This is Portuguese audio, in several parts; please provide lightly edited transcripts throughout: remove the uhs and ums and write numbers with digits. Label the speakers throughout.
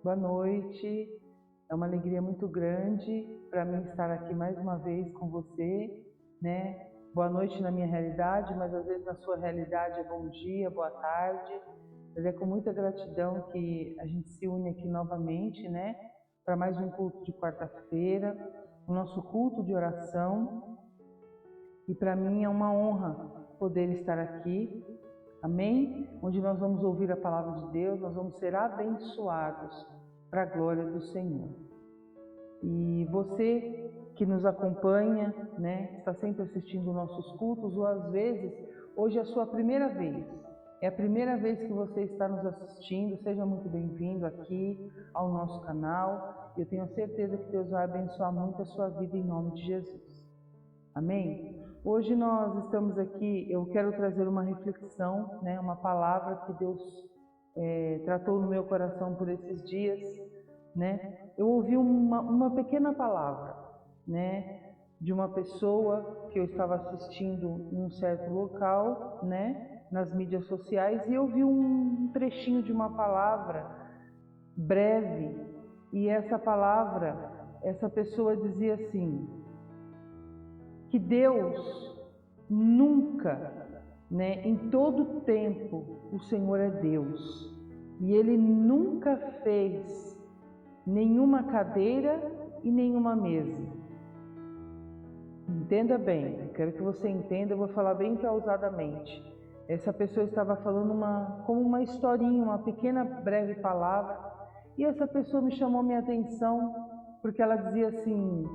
Speaker 1: boa noite. É uma alegria muito grande para mim estar aqui mais uma vez com você, né? Boa noite na minha realidade, mas às vezes na sua realidade é bom dia, boa tarde. Mas é com muita gratidão que a gente se une aqui novamente, né? Para mais um culto de quarta-feira, o nosso culto de oração. E para mim é uma honra poder estar aqui, amém? Onde nós vamos ouvir a palavra de Deus, nós vamos ser abençoados para a glória do Senhor. E você que nos acompanha, né, está sempre assistindo nossos cultos, ou às vezes, hoje é a sua primeira vez, é a primeira vez que você está nos assistindo, seja muito bem-vindo aqui ao nosso canal. Eu tenho certeza que Deus vai abençoar muito a sua vida em nome de Jesus. Amém? Hoje nós estamos aqui, eu quero trazer uma reflexão, né, uma palavra que Deus tratou no meu coração por esses dias, né? Eu ouvi uma pequena palavra, né, de uma pessoa que eu estava assistindo em um certo local, né, nas mídias sociais, e eu vi um trechinho de uma palavra breve, e essa palavra, essa pessoa dizia assim, que Deus nunca, né, em todo tempo, o Senhor é Deus, e Ele nunca fez nenhuma cadeira e nenhuma mesa. Entenda bem, eu quero que você entenda, eu vou falar bem pausadamente. Essa pessoa estava falando como uma historinha, uma pequena breve palavra, e essa pessoa me chamou minha atenção, porque ela dizia assim,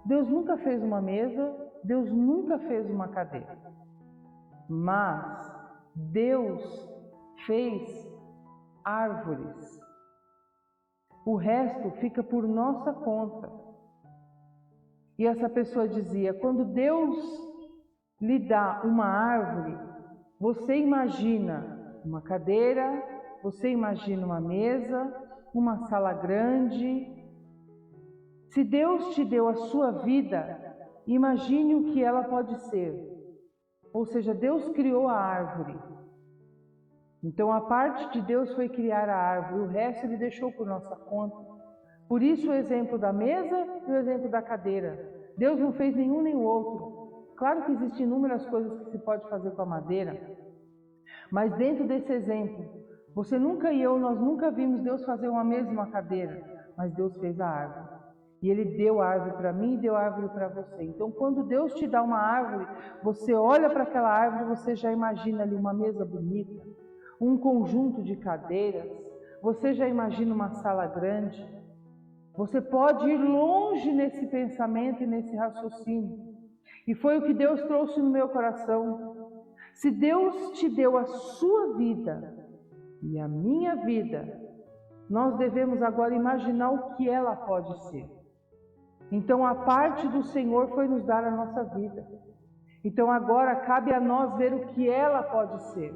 Speaker 1: Deus nunca fez uma mesa, Deus nunca fez uma cadeira, mas Deus fez árvores. O resto fica por nossa conta. E essa pessoa dizia, quando Deus lhe dá uma árvore, você imagina uma cadeira, você imagina uma mesa, uma sala grande. Se Deus te deu a sua vida, imagine o que ela pode ser. Ou seja, Deus criou a árvore. Então a parte de Deus foi criar a árvore, o resto Ele deixou por nossa conta. Por isso o exemplo da mesa e o exemplo da cadeira. Deus não fez nenhum nem o outro. Claro que existem inúmeras coisas que se pode fazer com a madeira, mas dentro desse exemplo, você nunca e eu, nós nunca vimos Deus fazer uma mesa e uma cadeira, mas Deus fez a árvore. E Ele deu a árvore para mim e deu a árvore para você. Então quando Deus te dá uma árvore, você olha para aquela árvore, você já imagina ali uma mesa bonita, um conjunto de cadeiras, você já imagina uma sala grande. Você pode ir longe nesse pensamento e nesse raciocínio. E foi o que Deus trouxe no meu coração. Se Deus te deu a sua vida e a minha vida, nós devemos agora imaginar o que ela pode ser. Então a parte do Senhor foi nos dar a nossa vida. Então agora cabe a nós ver o que ela pode ser.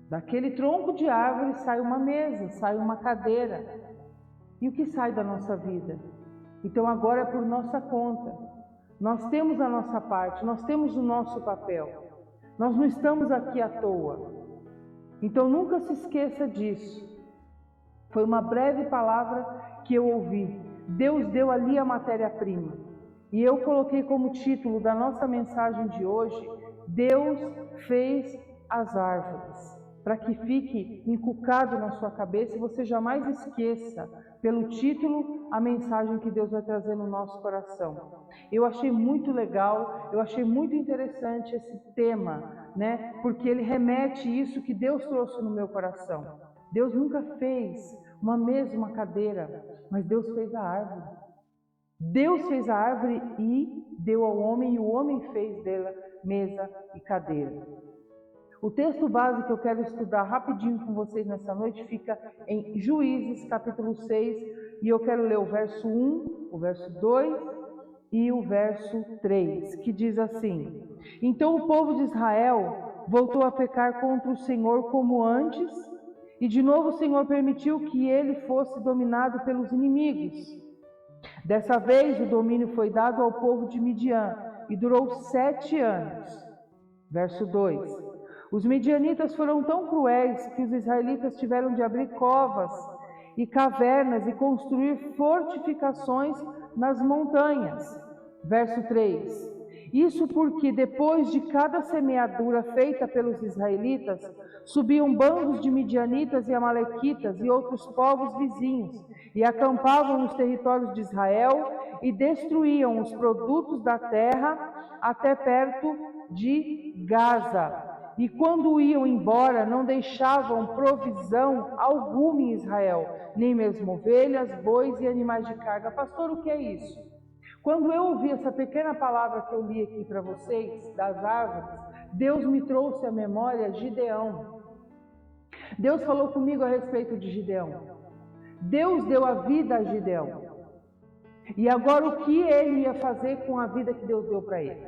Speaker 1: Daquele tronco de árvore sai uma mesa, sai uma cadeira. E o que sai da nossa vida? Então agora é por nossa conta. Nós temos a nossa parte, nós temos o nosso papel. Nós não estamos aqui à toa. Então nunca se esqueça disso. Foi uma breve palavra que eu ouvi. Deus deu ali a matéria-prima. E eu coloquei como título da nossa mensagem de hoje, Deus fez as árvores. Para que fique inculcado na sua cabeça e você jamais esqueça, pelo título, a mensagem que Deus vai trazer no nosso coração. Eu achei muito legal, eu achei muito interessante esse tema, né? Porque ele remete isso que Deus trouxe no meu coração. Deus nunca fez uma mesa, uma cadeira, mas Deus fez a árvore. Deus fez a árvore e deu ao homem, e o homem fez dela mesa e cadeira. O texto base que eu quero estudar rapidinho com vocês nessa noite fica em Juízes, capítulo 6, e eu quero ler o verso 1, o verso 2 e o verso 3, que diz assim: Então o povo de Israel voltou a pecar contra o Senhor como antes, e de novo o Senhor permitiu que ele fosse dominado pelos inimigos. Dessa vez o domínio foi dado ao povo de Midian, e durou 7 anos. Verso 2. Os midianitas foram tão cruéis que os israelitas tiveram de abrir covas e cavernas e construir fortificações nas montanhas. Verso 3. Isso porque depois de cada semeadura feita pelos israelitas, subiam bandos de midianitas e amalequitas e outros povos vizinhos, e acampavam nos territórios de Israel e destruíam os produtos da terra até perto de Gaza. E quando iam embora, não deixavam provisão alguma em Israel, nem mesmo ovelhas, bois e animais de carga. Pastor, o que é isso? Quando eu ouvi essa pequena palavra que eu li aqui para vocês, das árvores, Deus me trouxe à memória Gideão. Deus falou comigo a respeito de Gideão. Deus deu a vida a Gideão. E agora o que ele ia fazer com a vida que Deus deu para ele?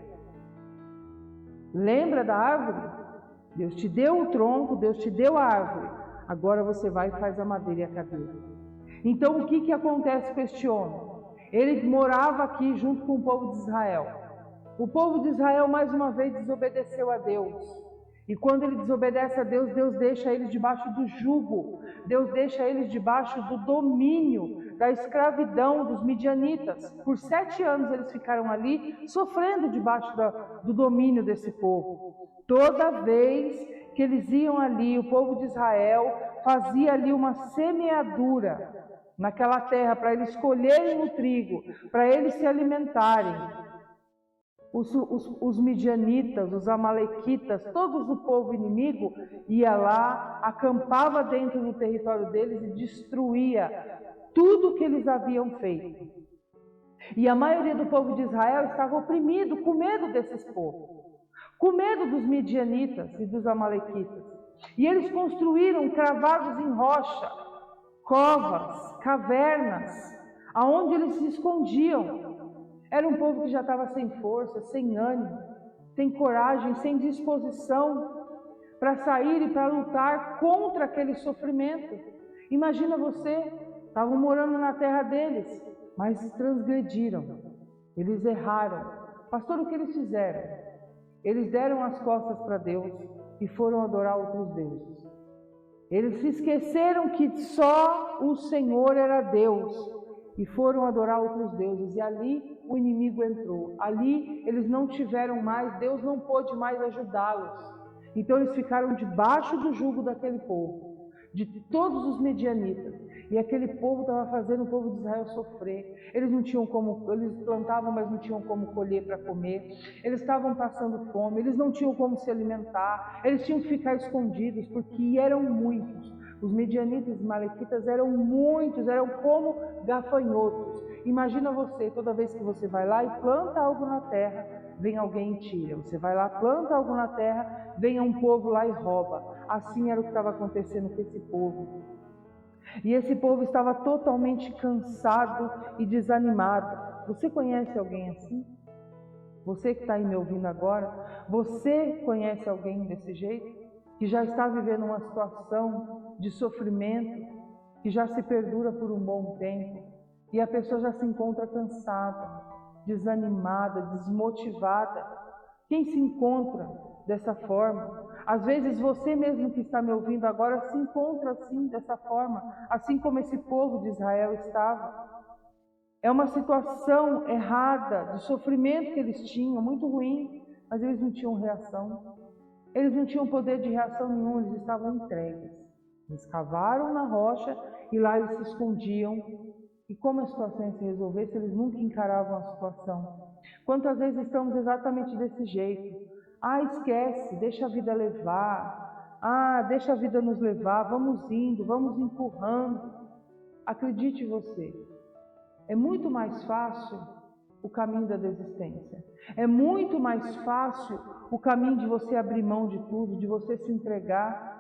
Speaker 1: Lembra da árvore? Deus te deu o tronco, Deus te deu a árvore. Agora você vai e faz a madeira e a cadeira. Então o que acontece com este homem? Ele morava aqui junto com o povo de Israel. O povo de Israel mais uma vez desobedeceu a Deus. E quando ele desobedece a Deus, Deus deixa eles debaixo do jugo. Deus deixa eles debaixo do domínio, da escravidão dos midianitas. Por 7 anos eles ficaram ali, sofrendo debaixo do domínio desse povo. Toda vez que eles iam ali, o povo de Israel fazia ali uma semeadura naquela terra, para eles colherem o trigo, para eles se alimentarem. Os midianitas, os amalequitas, todos o povo inimigo ia lá, acampava dentro do território deles e destruía tudo que eles haviam feito. E a maioria do povo de Israel estava oprimido, com medo desses povos, com medo dos midianitas e dos amalequitas. E eles construíram cravados em rocha, covas, cavernas, aonde eles se escondiam. Era um povo que já estava sem força, sem ânimo, sem coragem, sem disposição para sair e para lutar contra aquele sofrimento. Imagina você, estavam morando na terra deles, mas transgrediram, eles erraram. Pastor, o que eles fizeram? Eles deram as costas para Deus e foram adorar outros deuses. Eles se esqueceram que só o Senhor era Deus e foram adorar outros deuses. E ali o inimigo entrou. Ali eles não tiveram mais, Deus não pôde mais ajudá-los. Então eles ficaram debaixo do jugo daquele povo, de todos os medianitas. E aquele povo estava fazendo o povo de Israel sofrer. Eles não tinham como, eles plantavam, mas não tinham como colher para comer. Eles estavam passando fome, eles não tinham como se alimentar. Eles tinham que ficar escondidos, porque eram muitos. Os medianitas e malequitas eram muitos, eram como gafanhotos. Imagina você, toda vez que você vai lá e planta algo na terra, vem alguém e tira. Você vai lá, planta algo na terra, vem um povo lá e rouba. Assim era o que estava acontecendo com esse povo. E esse povo estava totalmente cansado e desanimado. Você conhece alguém assim? Você que está aí me ouvindo agora, você conhece alguém desse jeito? Que já está vivendo uma situação de sofrimento, que já se perdura por um bom tempo, e a pessoa já se encontra cansada, desanimada, desmotivada. Quem se encontra dessa forma? Às vezes você mesmo que está me ouvindo agora se encontra assim, dessa forma, assim como esse povo de Israel estava. É uma situação errada, de sofrimento que eles tinham, muito ruim, mas eles não tinham reação. Eles não tinham poder de reação nenhum, eles estavam entregues. Eles cavaram na rocha e lá eles se escondiam. E como a situação ia se resolver se eles nunca encaravam a situação? Quantas vezes estamos exatamente desse jeito? Ah, esquece, deixa a vida levar. Ah, deixa a vida nos levar, vamos indo, vamos empurrando. Acredite você, é muito mais fácil o caminho da desistência. É muito mais fácil o caminho de você abrir mão de tudo, de você se entregar,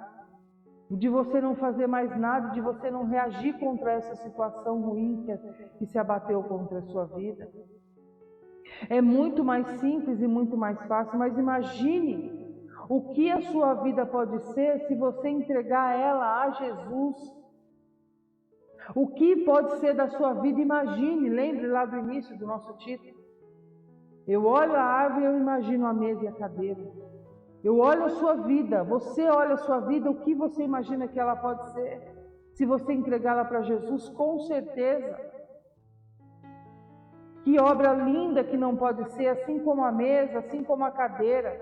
Speaker 1: de você não fazer mais nada, de você não reagir contra essa situação ruim que se abateu contra a sua vida. É muito mais simples e muito mais fácil, mas imagine o que a sua vida pode ser se você entregar ela a Jesus. O que pode ser da sua vida? Imagine, lembre lá do início do nosso título. Eu olho a árvore e eu imagino a mesa e a cadeira. Eu olho a sua vida, você olha a sua vida, o que você imagina que ela pode ser? Se você entregá-la para Jesus, com certeza. Que obra linda que não pode ser, assim como a mesa, assim como a cadeira.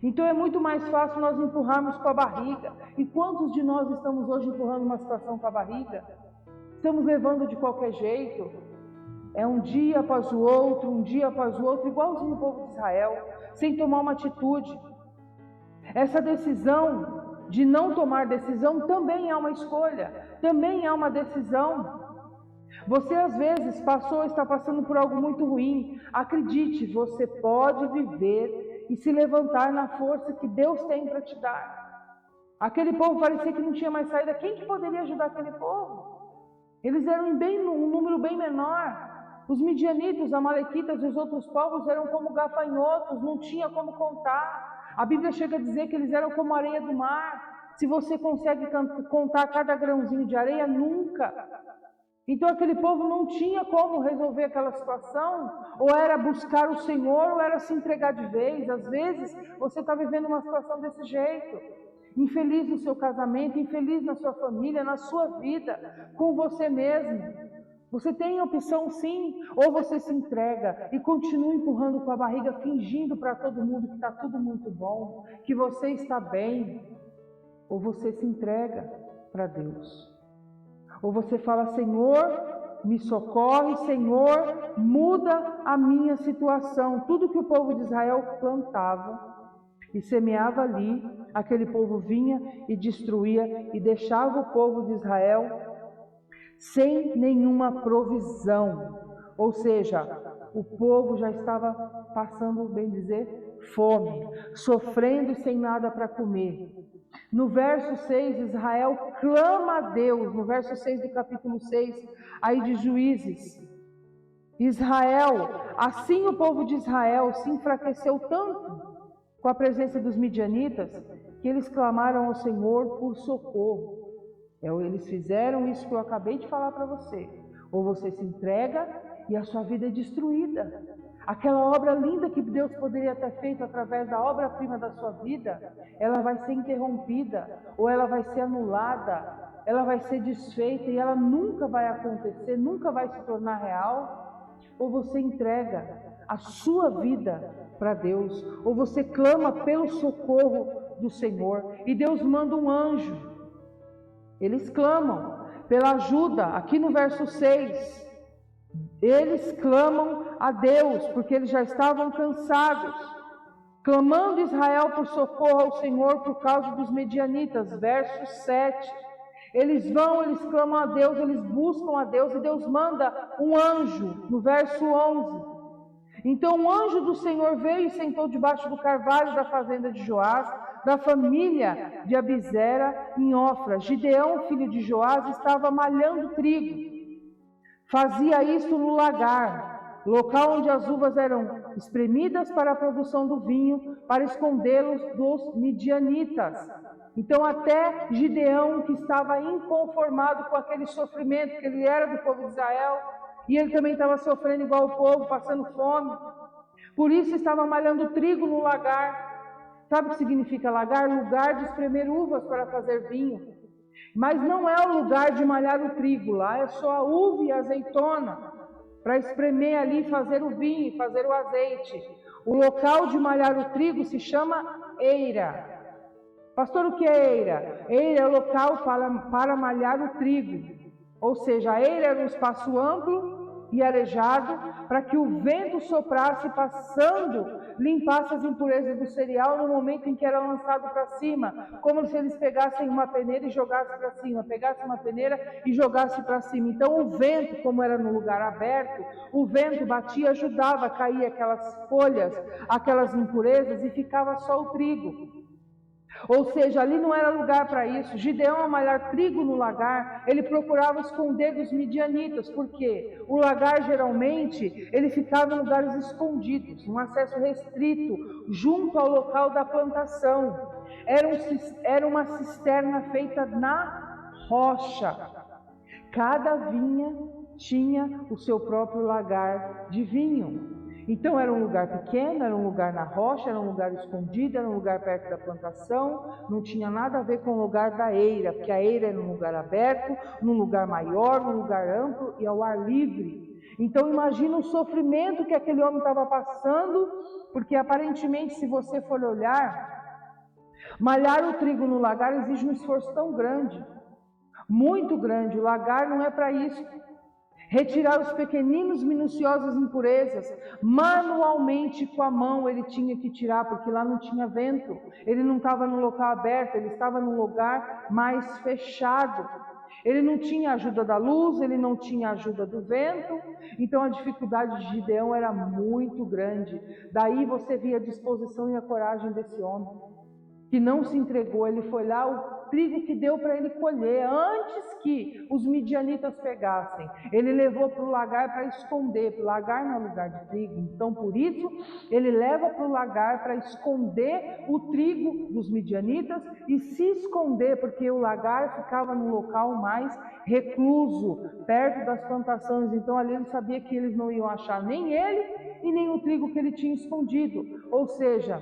Speaker 1: Então é muito mais fácil nós empurrarmos com a barriga. E quantos de nós estamos hoje empurrando uma situação com a barriga? Estamos levando de qualquer jeito. É um dia após o outro, um dia após o outro, igualzinho o povo de Israel, sem tomar uma atitude. Essa decisão de não tomar decisão também é uma escolha, também é uma decisão. Você às vezes está passando por algo muito ruim. Acredite, você pode viver e se levantar na força que Deus tem para te dar. Aquele povo parecia que não tinha mais saída. Quem que poderia ajudar aquele povo? Eles eram um número bem menor. Os midianitas, os amalequitas e os outros povos eram como gafanhotos, não tinha como contar. A Bíblia chega a dizer que eles eram como a areia do mar. Se você consegue contar cada grãozinho de areia, nunca. Então aquele povo não tinha como resolver aquela situação, ou era buscar o Senhor, ou era se entregar de vez. Às vezes você está vivendo uma situação desse jeito, infeliz no seu casamento, infeliz na sua família, na sua vida, com você mesmo. Você tem opção sim, ou você se entrega e continua empurrando com a barriga, fingindo para todo mundo que está tudo muito bom, que você está bem, ou você se entrega para Deus. Ou você fala, Senhor, me socorre, Senhor, muda a minha situação. Tudo que o povo de Israel plantava e semeava ali, aquele povo vinha e destruía e deixava o povo de Israel sem nenhuma provisão. Ou seja, o povo já estava passando, bem dizer, fome, sofrendo e sem nada para comer. No verso 6, Israel clama a Deus, no verso 6 do capítulo 6, aí de Juízes. Israel, assim o povo de Israel se enfraqueceu tanto com a presença dos midianitas, que eles clamaram ao Senhor por socorro. Eles fizeram isso que eu acabei de falar para você. Ou você se entrega e a sua vida é destruída. Aquela obra linda que Deus poderia ter feito através da obra-prima da sua vida, ela vai ser interrompida, ou ela vai ser anulada, ela vai ser desfeita e ela nunca vai acontecer, nunca vai se tornar real. Ou você entrega a sua vida para Deus, ou você clama pelo socorro do Senhor, e Deus manda um anjo. Eles clamam pela ajuda, aqui no verso 6, eles clamam a Deus, porque eles já estavam cansados, clamando Israel por socorro ao Senhor por causa dos medianitas, verso 7, eles clamam a Deus, eles buscam a Deus, e Deus manda um anjo, no verso 11, então o anjo do Senhor veio e sentou debaixo do carvalho da fazenda de Joás, da família de Abizera, em Ofra. Gideão, filho de Joás, estava malhando trigo. Fazia isso no lagar, local onde as uvas eram espremidas para a produção do vinho, para escondê-los dos midianitas. Então até Gideão, que estava inconformado com aquele sofrimento, que ele era do povo de Israel, e ele também estava sofrendo igual o povo, passando fome, por isso estava malhando trigo no lagar. Sabe o que significa lagar? Lugar de espremer uvas para fazer vinho. Mas não é o lugar de malhar o trigo, lá é só a uva e a azeitona, para espremer ali e fazer o vinho, fazer o azeite. O local de malhar o trigo se chama eira. Pastor, o que é eira? Eira é o local para malhar o trigo. Ou seja, a eira era um espaço amplo e arejado, para que o vento soprasse, passando, limpasse as impurezas do cereal no momento em que era lançado para cima, como se eles pegassem uma peneira e jogassem para cima, pegassem uma peneira e jogassem para cima. Então o vento, como era no lugar aberto, o vento batia, ajudava a cair aquelas folhas, aquelas impurezas, e ficava só o trigo. Ou seja, ali não era lugar para isso. Gideão, ao malhar trigo no lagar, ele procurava esconder dos midianitas, porque o lagar geralmente ele ficava em lugares escondidos, um acesso restrito, junto ao local da plantação. Era uma cisterna feita na rocha. Cada vinha tinha o seu próprio lagar de vinho. Então era um lugar pequeno, era um lugar na rocha, era um lugar escondido, era um lugar perto da plantação, não tinha nada a ver com o lugar da eira, porque a eira era um lugar aberto, num lugar maior, num lugar amplo e ao ar livre. Então imagina o sofrimento que aquele homem estava passando, porque aparentemente, se você for olhar, malhar o trigo no lagar exige um esforço tão grande, muito grande. O lagar não é para isso. Retirar os pequeninos, minuciosas impurezas, manualmente com a mão ele tinha que tirar, porque lá não tinha vento, ele não estava num local aberto, ele estava num lugar mais fechado. Ele não tinha ajuda da luz, ele não tinha ajuda do vento, então a dificuldade de Gideão era muito grande. Daí você via a disposição e a coragem desse homem, que não se entregou. Ele foi lá, o trigo que deu para ele colher, antes que os midianitas pegassem, ele levou para o lagar para esconder, para o lagar não é lugar de trigo, então por isso ele leva para o lagar para esconder o trigo dos midianitas e se esconder, porque o lagar ficava num local mais recluso, perto das plantações, então ali ele sabia que eles não iam achar nem ele e nem o trigo que ele tinha escondido, ou seja,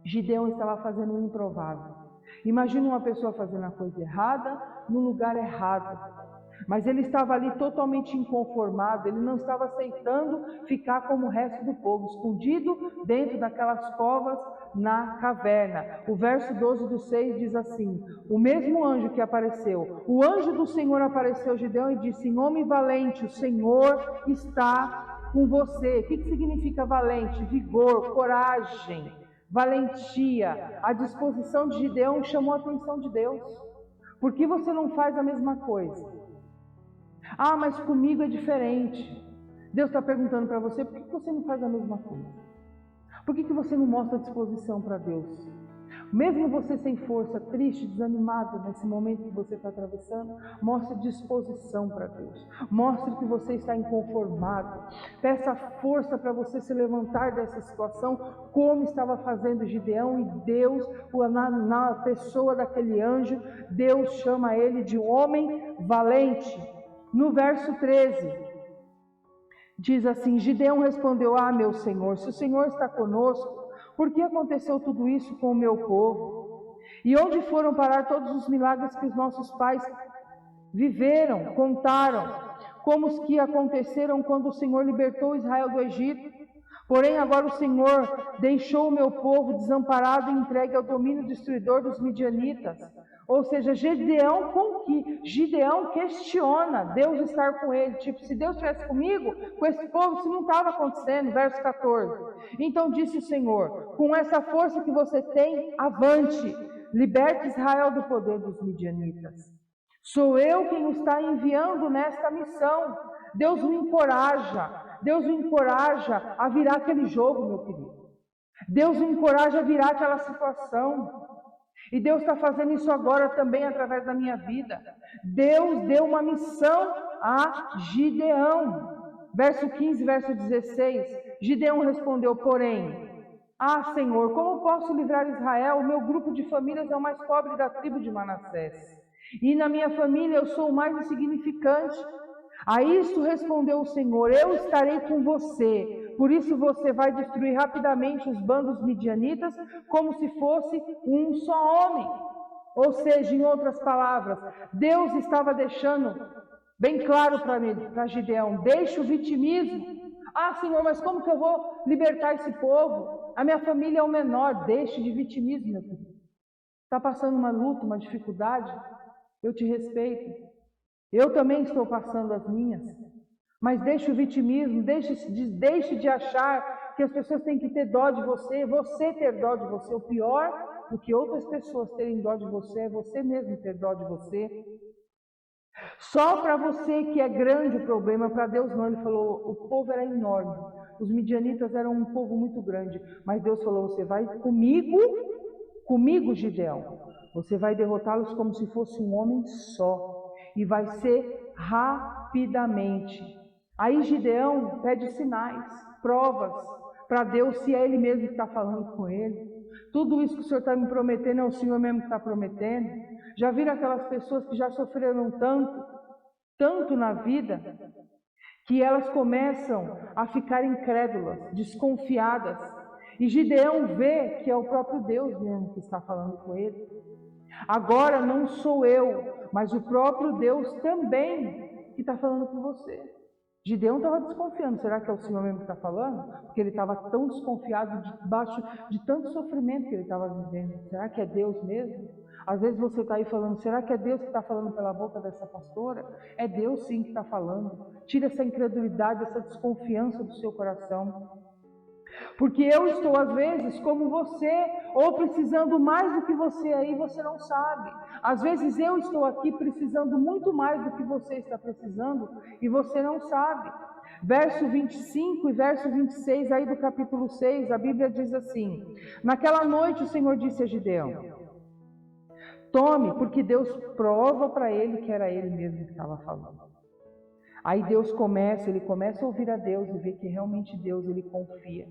Speaker 1: Gideão estava fazendo o improvável. Imagina uma pessoa fazendo a coisa errada, no lugar errado. Mas ele estava ali totalmente inconformado, ele não estava aceitando ficar como o resto do povo, escondido dentro daquelas covas na caverna. O verso 12 do 6 diz assim: o mesmo anjo que apareceu, o anjo do Senhor apareceu a Gideão e disse: homem valente, o Senhor está com você. O que significa valente? Vigor, coragem, valentia. A disposição de Gideão chamou a atenção de Deus. Por que você não faz a mesma coisa? Ah, mas comigo é diferente. Deus está perguntando para você, por que você não faz a mesma coisa? Por que você não mostra disposição para Deus? Mesmo você sem força, triste, desanimado nesse momento que você está atravessando, mostre disposição para Deus. Mostre que você está inconformado. Peça força para você se levantar dessa situação, como estava fazendo Gideão, e Deus, na pessoa daquele anjo, Deus chama ele de homem valente. No verso 13, diz assim: Gideão respondeu: ah, meu Senhor, se o Senhor está conosco, por que aconteceu tudo isso com o meu povo? E onde foram parar todos os milagres que os nossos pais viveram, contaram, como os que aconteceram quando o Senhor libertou Israel do Egito? Porém agora o Senhor deixou o meu povo desamparado e entregue ao domínio destruidor dos midianitas. Ou seja, Gideão questiona Deus estar com ele. Tipo, se Deus estivesse comigo, com esse povo, isso não estava acontecendo. Verso 14. Então disse o Senhor: com essa força que você tem, avante, liberte Israel do poder dos midianitas. Sou eu quem o está enviando nesta missão. Deus o encoraja. Deus o encoraja a virar aquele jogo, meu querido. Deus o encoraja a virar aquela situação. E Deus está fazendo isso agora também através da minha vida. Deus deu uma missão a Gideão. Verso 15, verso 16. Gideão respondeu, porém: ah, Senhor, como posso livrar Israel? O meu grupo de famílias é o mais pobre da tribo de Manassés. E na minha família eu sou o mais insignificante. A isso respondeu o Senhor: eu estarei com você. Por isso você vai destruir rapidamente os bandos midianitas, como se fosse um só homem. Ou seja, em outras palavras, Deus estava deixando bem claro para Gideão: deixa o vitimismo. Ah, Senhor, mas como que eu vou libertar esse povo? A minha família é o menor. Deixe de vitimismo, meu filho. Está passando uma luta, uma dificuldade? Eu te respeito. Eu também estou passando as minhas. Mas deixe o vitimismo, deixe de achar que as pessoas têm que ter dó de você, você ter dó de você. O pior do que outras pessoas terem dó de você é você mesmo ter dó de você. Só para você que é grande o problema, para Deus não. Ele falou, o povo era enorme, os midianitas eram um povo muito grande, mas Deus falou, você vai comigo, Gideão, você vai derrotá-los como se fosse um homem só, e vai ser rapidamente. Aí Gideão pede sinais, provas para Deus, se é Ele mesmo que está falando com ele. Tudo isso que o Senhor está me prometendo é o Senhor mesmo que está prometendo. Já viram aquelas pessoas que já sofreram tanto na vida, que elas começam a ficar incrédulas, desconfiadas. E Gideão vê que é o próprio Deus mesmo que está falando com ele. Agora não sou eu, mas o próprio Deus também que está falando com você. Gideão estava desconfiando, será que é o Senhor mesmo que está falando? Porque ele estava tão desconfiado debaixo de tanto sofrimento que ele estava vivendo. Será que é Deus mesmo? Às vezes você está aí falando, será que é Deus que está falando pela boca dessa pastora? É Deus sim que está falando. Tira essa incredulidade, essa desconfiança do seu coração. Porque eu estou às vezes como você, ou precisando mais do que você aí, você não sabe. Às vezes eu estou aqui precisando muito mais do que você está precisando e você não sabe. Verso 25 e verso 26 aí do capítulo 6, a Bíblia diz assim: naquela noite o Senhor disse a Gideão: tome, porque Deus prova para ele que era ele mesmo que estava falando. Aí ele começa a ouvir a Deus e ver que realmente Deus, ele confia.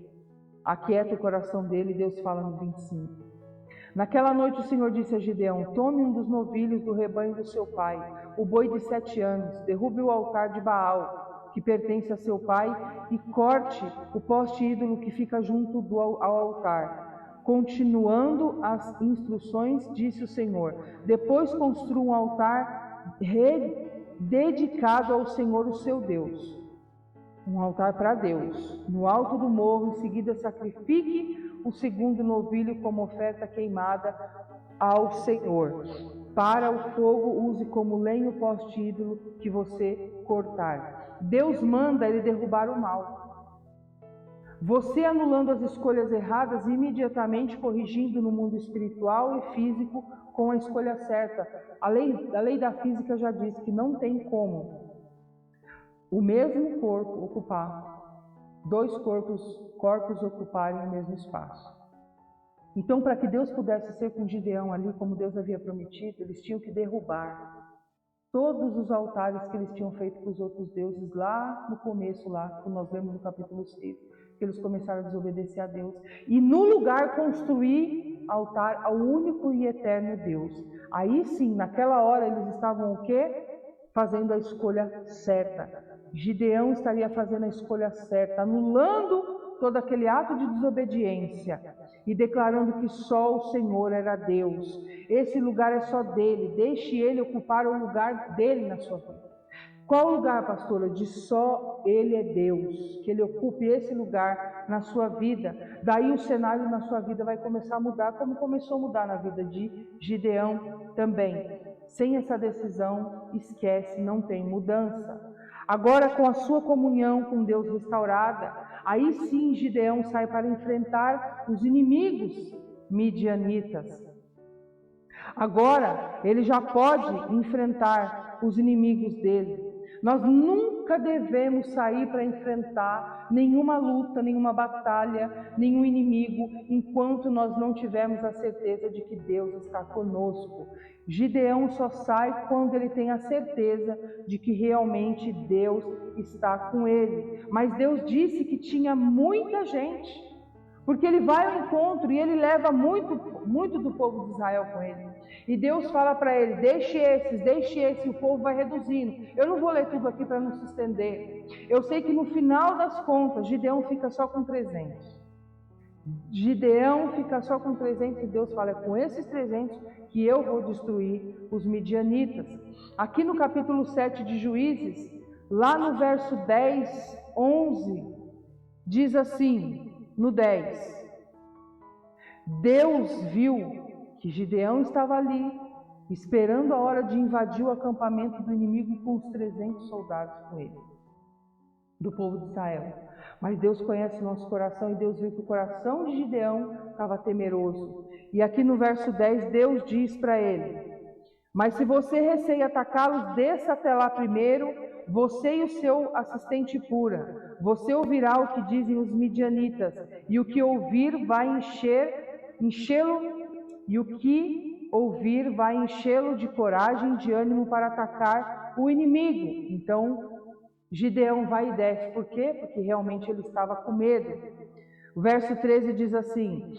Speaker 1: Aquieta o coração dele, e Deus fala no 25. Naquela noite o Senhor disse a Gideão: tome um dos novilhos do rebanho do seu pai, o boi de 7 anos, derrube o altar de Baal, que pertence a seu pai, e corte o poste ídolo que fica junto ao altar. Continuando as instruções, disse o Senhor: depois construa um altar dedicado ao Senhor, o seu Deus. Um altar para Deus, no alto do morro. Em seguida sacrifique o segundo novilho como oferta queimada ao Senhor. Para o fogo use como lenha o poste ídolo que você cortar. Deus manda ele derrubar o mal. Você anulando as escolhas erradas e imediatamente corrigindo no mundo espiritual e físico com a escolha certa. A lei da física já diz que não tem como o mesmo corpo ocupar, dois corpos ocuparem o mesmo espaço. Então, para que Deus pudesse ser com Gideão ali, como Deus havia prometido, eles tinham que derrubar todos os altares que eles tinham feito para os outros deuses lá no começo, lá que nós vemos no capítulo 6, que eles começaram a desobedecer a Deus. E no lugar construir altar ao único e eterno Deus. Aí sim, naquela hora eles estavam o quê? Fazendo a escolha certa. Gideão estaria fazendo a escolha certa, anulando todo aquele ato de desobediência e declarando que só o Senhor era Deus. Esse lugar é só dele, deixe ele ocupar o lugar dele na sua vida. Qual lugar, pastora? De só ele é Deus, que ele ocupe esse lugar na sua vida. Daí o cenário na sua vida vai começar a mudar, como começou a mudar na vida de Gideão também. Sem essa decisão, esquece, não tem mudança. Agora, com a sua comunhão com Deus restaurada, aí sim Gideão sai para enfrentar os inimigos midianitas. Agora, ele já pode enfrentar os inimigos dele. Nós nunca devemos sair para enfrentar nenhuma luta, nenhuma batalha, nenhum inimigo, enquanto nós não tivermos a certeza de que Deus está conosco. Gideão só sai quando ele tem a certeza de que realmente Deus está com ele. Mas Deus disse que tinha muita gente, porque ele vai ao encontro e ele leva muito do povo de Israel com ele. E Deus fala para ele: deixe esse, o povo vai reduzindo. Eu não vou ler tudo aqui para não se estender. Eu sei que no final das contas, Gideão fica só com 300. Gideão fica só com 300 e Deus fala: é com esses 300 que eu vou destruir os midianitas. Aqui no capítulo 7 de Juízes, lá no verso 10, 11, diz assim, no 10: Deus viu que Gideão estava ali, esperando a hora de invadir o acampamento do inimigo com os 300 soldados com ele, do povo de Israel. Mas Deus conhece o nosso coração e Deus viu que o coração de Gideão estava temeroso. E aqui no verso 10, Deus diz para ele: mas se você receia atacá-los, desça até lá primeiro, você e o seu assistente pura. Você ouvirá o que dizem os midianitas, e o que ouvir vai enchê-lo, e o que ouvir vai enchê-lo de coragem e de ânimo para atacar o inimigo. Então, Gideão vai e desce. Por quê? Porque realmente ele estava com medo. O verso 13 diz assim: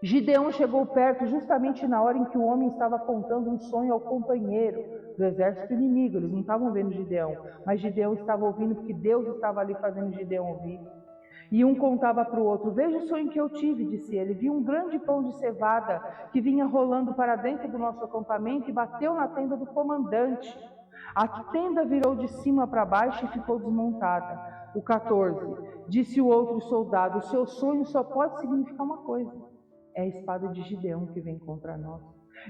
Speaker 1: Gideão chegou perto justamente na hora em que o homem estava contando um sonho ao companheiro do exército inimigo. Eles não estavam vendo Gideão, mas Gideão estava ouvindo porque Deus estava ali fazendo Gideão ouvir. E um contava para o outro: veja o sonho que eu tive, disse ele. Vi um grande pão de cevada que vinha rolando para dentro do nosso acampamento e bateu na tenda do comandante. A tenda virou de cima para baixo e ficou desmontada. O 14, disse o outro soldado: o seu sonho só pode significar uma coisa. É a espada de Gideão que vem contra nós.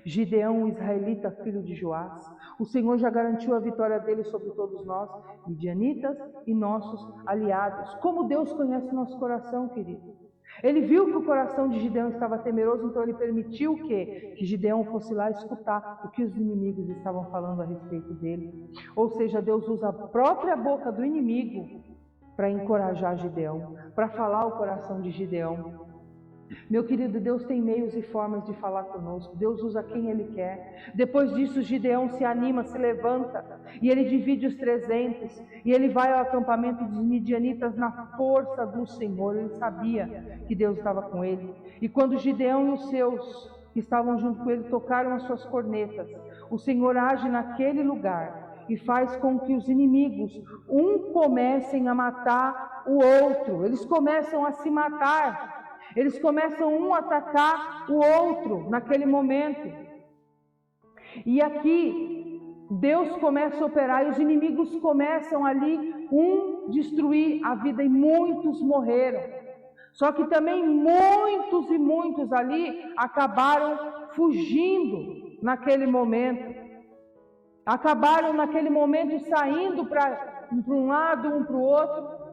Speaker 1: Gideão, o israelita, filho de Joás. O Senhor já garantiu a vitória dele sobre todos nós, midianitas e nossos aliados. Como Deus conhece nosso coração, querido. Ele viu que o coração de Gideão estava temeroso, então ele permitiu que Gideão fosse lá escutar o que os inimigos estavam falando a respeito dele. Ou seja, Deus usa a própria boca do inimigo para encorajar Gideão, para falar o coração de Gideão. Meu querido, Deus tem meios e formas de falar conosco. Deus usa quem Ele quer. Depois disso, Gideão se anima, se levanta e ele divide os 300 e ele vai ao acampamento dos midianitas na força do Senhor. Ele sabia que Deus estava com ele. E quando Gideão e os seus que estavam junto com ele tocaram as suas cornetas, o Senhor age naquele lugar e faz com que os inimigos comecem a matar o outro. Eles começam a se matar. Eles começam a atacar o outro naquele momento. E aqui Deus começa a operar e os inimigos começam ali destruir a vida e muitos morreram. Só que também muitos e muitos ali acabaram fugindo naquele momento. Acabaram naquele momento saindo para um lado, um para o outro.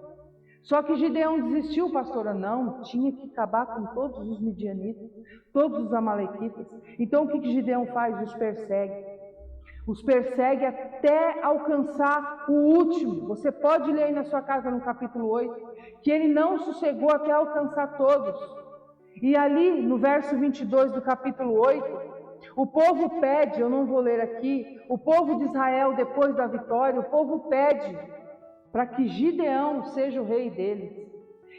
Speaker 1: Só que Gideão desistiu, pastora. Não, tinha que acabar com todos os midianitas, todos os amalequitas. Então o que Gideão faz? Os persegue. Os persegue até alcançar o último. Você pode ler aí na sua casa no capítulo 8, que ele não sossegou até alcançar todos. E ali no verso 22 do capítulo 8, o povo pede, eu não vou ler aqui, o povo de Israel depois da vitória, o povo pede para que Gideão seja o rei deles.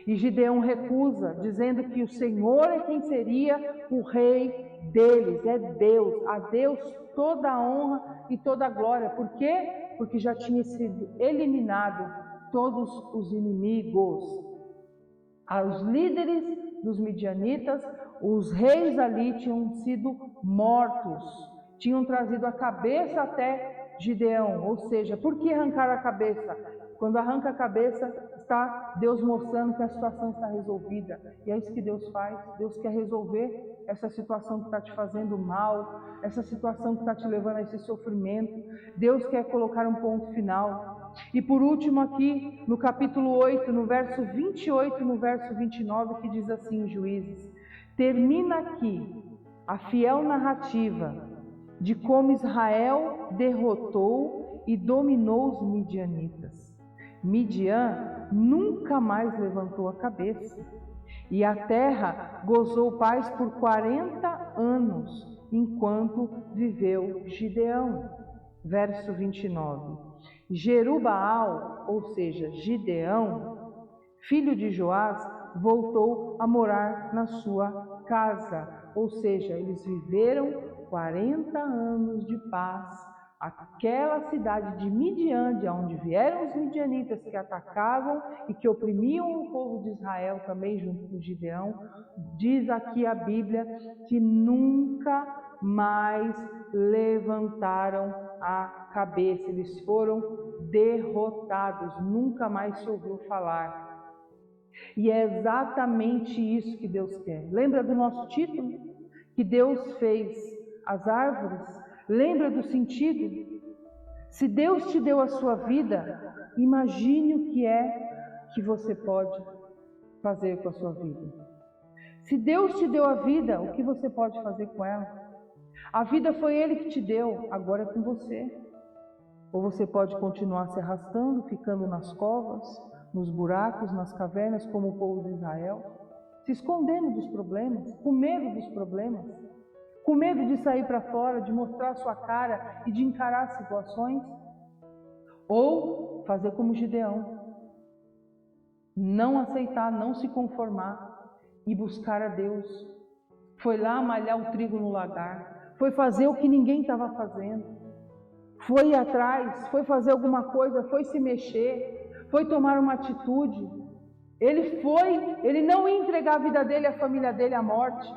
Speaker 1: E Gideão recusa, dizendo que o Senhor é quem seria o rei deles, é Deus. A Deus toda a honra e toda a glória. Por quê? Porque já tinha sido eliminado todos os inimigos. Os líderes dos midianitas, os reis ali tinham sido mortos, tinham trazido a cabeça até Gideão. Ou seja, por que arrancar a cabeça? Quando arranca a cabeça, está Deus mostrando que a situação está resolvida. E é isso que Deus faz. Deus quer resolver essa situação que está te fazendo mal, essa situação que está te levando a esse sofrimento. Deus quer colocar um ponto final. E por último aqui, no capítulo 8, no verso 28 e no verso 29, que diz assim em Juízes: termina aqui a fiel narrativa de como Israel derrotou e dominou os midianitas. Midian nunca mais levantou a cabeça, e a terra gozou paz por 40 anos, enquanto viveu Gideão. Verso 29. Jerubaal, ou seja, Gideão, filho de Joás, voltou a morar na sua casa, ou seja, eles viveram 40 anos de paz. Aquela cidade de Midian, de onde vieram os midianitas que atacavam e que oprimiam o povo de Israel também junto com Gideão, diz aqui a Bíblia que nunca mais levantaram a cabeça, eles foram derrotados, nunca mais se ouviu falar. E é exatamente isso que Deus quer. Lembra do nosso título? Que Deus fez as árvores? Lembra do sentido? Se Deus te deu a sua vida, imagine o que é que você pode fazer com a sua vida. Se Deus te deu a vida, o que você pode fazer com ela? A vida foi Ele que te deu, agora é com você. Ou você pode continuar se arrastando, ficando nas covas, nos buracos, nas cavernas, como o povo de Israel, se escondendo dos problemas, com medo dos problemas, com medo de sair para fora, de mostrar sua cara e de encarar situações. Ou fazer como Gideão, não aceitar, não se conformar e buscar a Deus. foi lá malhar o trigo no lagar, foi fazer o que ninguém estava fazendo, foi ir atrás, foi fazer alguma coisa, foi se mexer, foi tomar uma atitude. Ele não ia entregar a vida dele, a família dele à morte.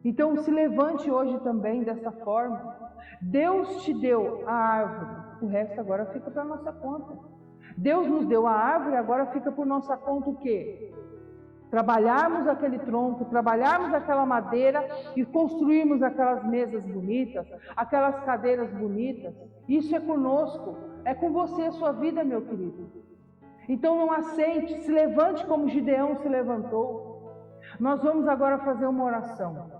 Speaker 1: Então se levante hoje também dessa forma. Deus te deu a árvore, o resto agora fica para nossa conta. Deus nos deu a árvore, agora fica por nossa conta o quê? Trabalharmos aquele tronco, trabalharmos aquela madeira e construirmos aquelas mesas bonitas, aquelas cadeiras bonitas. Isso é conosco, é com você a sua vida, meu querido. Então não aceite, se levante como Gideão se levantou. Nós vamos agora fazer uma oração.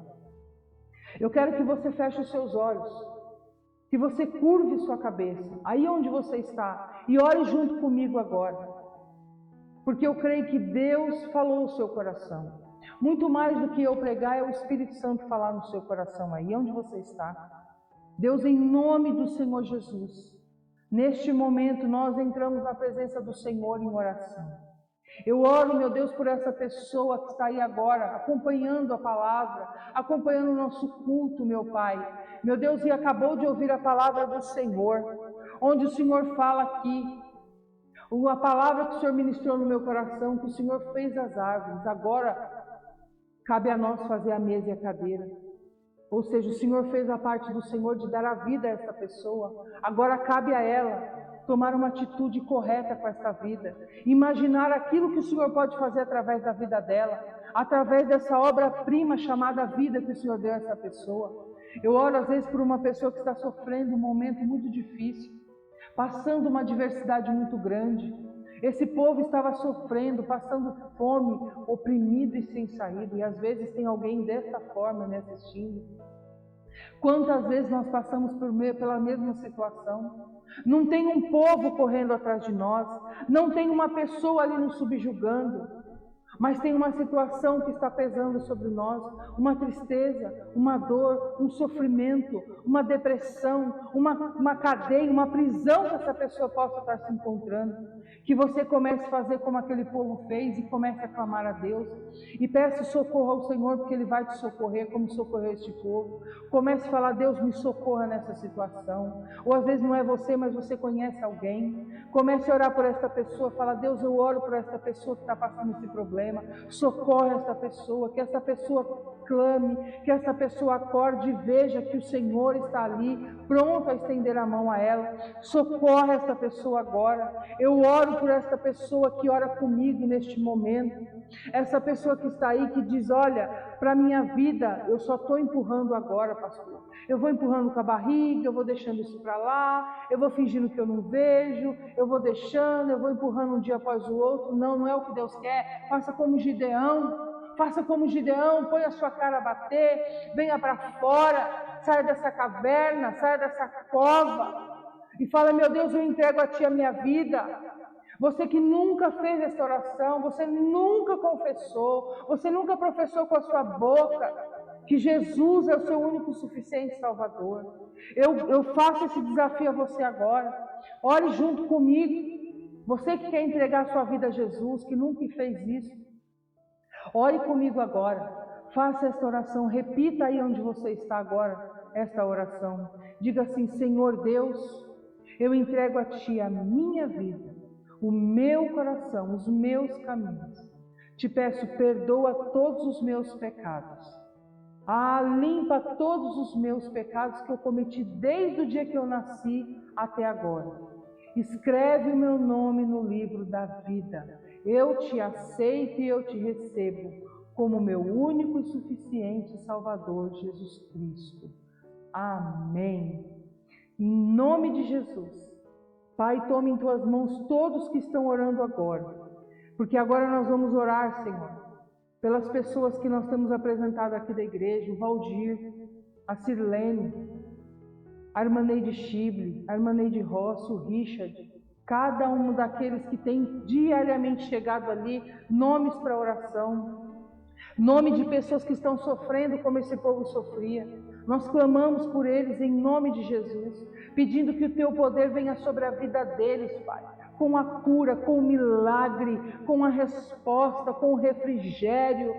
Speaker 1: Eu quero que você feche os seus olhos, que você curve sua cabeça, aí onde você está, e ore junto comigo agora. Porque eu creio que Deus falou o seu coração. Muito mais do que eu pregar, é o Espírito Santo falar no seu coração aí, onde você está. Deus, em nome do Senhor Jesus, neste momento nós entramos na presença do Senhor em oração. Eu oro, meu Deus, por essa pessoa que está aí agora, acompanhando a palavra, acompanhando o nosso culto, meu Pai. Meu Deus, e acabou de ouvir a palavra do Senhor, onde o Senhor fala aqui, a palavra que o Senhor ministrou no meu coração, que o Senhor fez as árvores, agora cabe a nós fazer a mesa e a cadeira. Ou seja, o Senhor fez a parte do Senhor de dar a vida a essa pessoa, agora cabe a ela tomar uma atitude correta com essa vida, imaginar aquilo que o Senhor pode fazer através da vida dela, através dessa obra-prima chamada vida que o Senhor deu a essa pessoa. Eu oro às vezes por uma pessoa que está sofrendo um momento muito difícil, passando uma adversidade muito grande. Esse povo estava sofrendo, passando fome, oprimido e sem saída, e às vezes tem alguém dessa forma me assistindo. Quantas vezes nós passamos pela mesma situação? Não tem um povo correndo atrás de nós, não tem uma pessoa ali nos subjugando, mas tem uma situação que está pesando sobre nós, uma tristeza, uma dor, um sofrimento, uma depressão, uma cadeia, uma prisão que essa pessoa possa estar se encontrando. Que você comece a fazer como aquele povo fez e comece a clamar a Deus e peça socorro ao Senhor, porque Ele vai te socorrer como socorreu este povo. Comece a falar: Deus, me socorra nessa situação. Ou às vezes não é você, mas você conhece alguém. Comece a orar por esta pessoa, fala: Deus, eu oro por esta pessoa que está passando esse problema, socorre esta pessoa, que essa pessoa clame, que essa pessoa acorde e veja que o Senhor está ali, pronto a estender a mão a ela. Socorre esta pessoa agora. Eu oro por esta pessoa que ora comigo neste momento, essa pessoa que está aí, que diz: olha, para a minha vida eu só estou empurrando agora, pastor. Eu vou empurrando com a barriga, eu vou deixando isso para lá, eu vou fingindo que eu não vejo, eu vou deixando, eu vou empurrando um dia após o outro. Não, não é o que Deus quer. Faça como Gideão. Faça como Gideão, põe a sua cara a bater, venha para fora, saia dessa caverna, saia dessa cova e fala: meu Deus, eu entrego a Ti a minha vida. Você que nunca fez essa oração, você nunca confessou, você nunca professou com a sua boca que Jesus é o seu único e suficiente Salvador. Eu faço esse desafio a você agora. Ore junto comigo. Você que quer entregar a sua vida a Jesus, que nunca fez isso, ore comigo agora, faça esta oração, repita aí onde você está agora, esta oração. Diga assim: Senhor Deus, eu entrego a Ti a minha vida, o meu coração, os meus caminhos. Te peço, perdoa todos os meus pecados. Limpa todos os meus pecados que eu cometi desde o dia que eu nasci até agora. Escreve o meu nome no livro da vida. Eu Te aceito e eu Te recebo como meu único e suficiente Salvador, Jesus Cristo. Amém. Em nome de Jesus. Pai, tome em Tuas mãos todos que estão orando agora, porque agora nós vamos orar, Senhor, pelas pessoas que nós temos apresentado aqui da igreja: o Valdir, a Sirlene, a irmã Neide Chible, a irmã Neide Rossi, o Richard, cada um daqueles que tem diariamente chegado ali, nomes para oração, nome de pessoas que estão sofrendo como esse povo sofria. Nós clamamos por eles em nome de Jesus, pedindo que o Teu poder venha sobre a vida deles, Pai. com a cura, com o milagre, com a resposta, com o refrigério,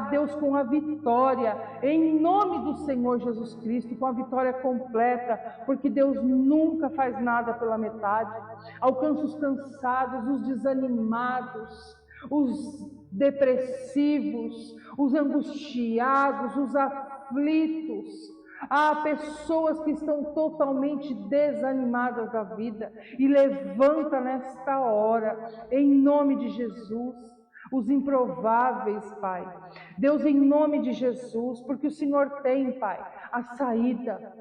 Speaker 1: Deus, com a vitória, em nome do Senhor Jesus Cristo, com a vitória completa, porque Deus nunca faz nada pela metade. Alcança os cansados, os desanimados, os depressivos, os angustiados, os aflitos. Há pessoas que estão totalmente desanimadas da vida, e levanta nesta hora, em nome de Jesus, os improváveis, Pai. Deus, em nome de Jesus, porque o Senhor tem, Pai, a saída.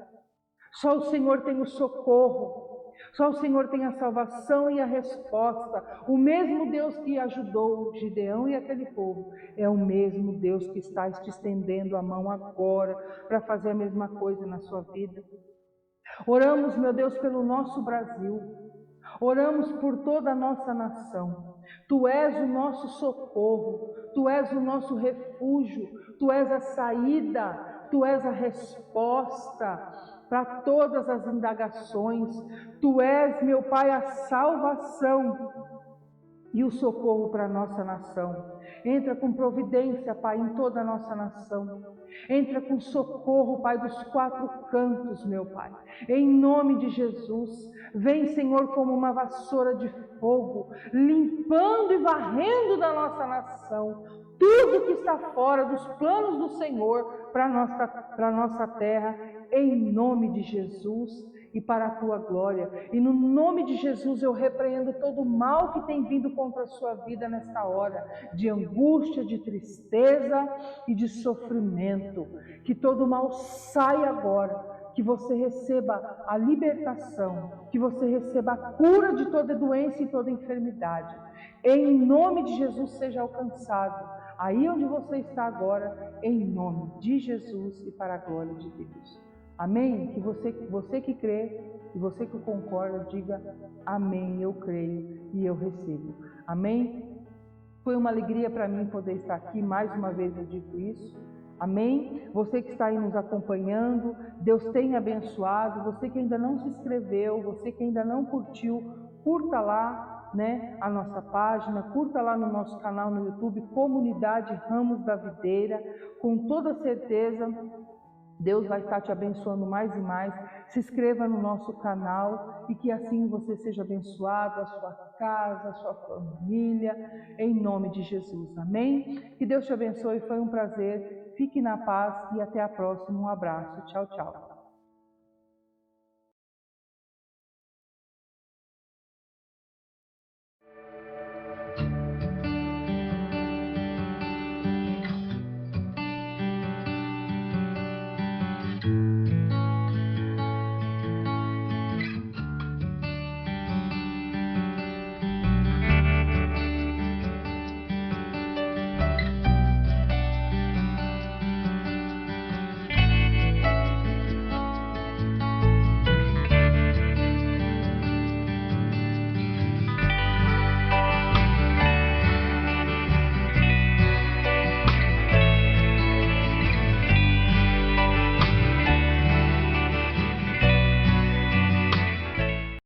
Speaker 1: Só o Senhor tem o socorro. Só o Senhor tem a salvação e a resposta. O mesmo Deus que ajudou Gideão e aquele povo é o mesmo Deus que está te estendendo a mão agora para fazer a mesma coisa na sua vida. Oramos, meu Deus, pelo nosso Brasil. Oramos por toda a nossa nação. Tu és o nosso socorro. Tu és o nosso refúgio. Tu és a saída. Tu és a resposta para todas as indagações. Tu és, meu Pai, a salvação e o socorro para a nossa nação. Entra com providência, Pai, em toda a nossa nação. Entra com socorro, Pai, dos quatro cantos, meu Pai. Em nome de Jesus, vem, Senhor, como uma vassoura de fogo, limpando e varrendo da nossa nação tudo que está fora dos planos do Senhor para a nossa terra, em nome de Jesus e para a tua glória. E no nome de Jesus eu repreendo todo o mal que tem vindo contra a sua vida nesta hora, de angústia, de tristeza e de sofrimento. Que todo mal saia agora, que você receba a libertação, que você receba a cura de toda doença e toda enfermidade. Em nome de Jesus seja alcançado, aí onde você está agora, em nome de Jesus e para a glória de Deus. Amém? Que você que crê e você que concorda, diga amém, eu creio e eu recebo. Amém? Foi uma alegria para mim poder estar aqui, mais uma vez eu digo isso. Amém? Você que está aí nos acompanhando, Deus tenha abençoado. Você que ainda não se inscreveu, você que ainda não curtiu, curta lá, né, a nossa página, curta lá no nosso canal no YouTube, Comunidade Ramos da Videira. Com toda certeza, Deus vai estar te abençoando mais e mais. Se inscreva no nosso canal e que assim você seja abençoado, a sua casa, a sua família, em nome de Jesus. Amém? Que Deus te abençoe, foi um prazer. Fique na paz e até a próxima. Um abraço. Tchau, tchau.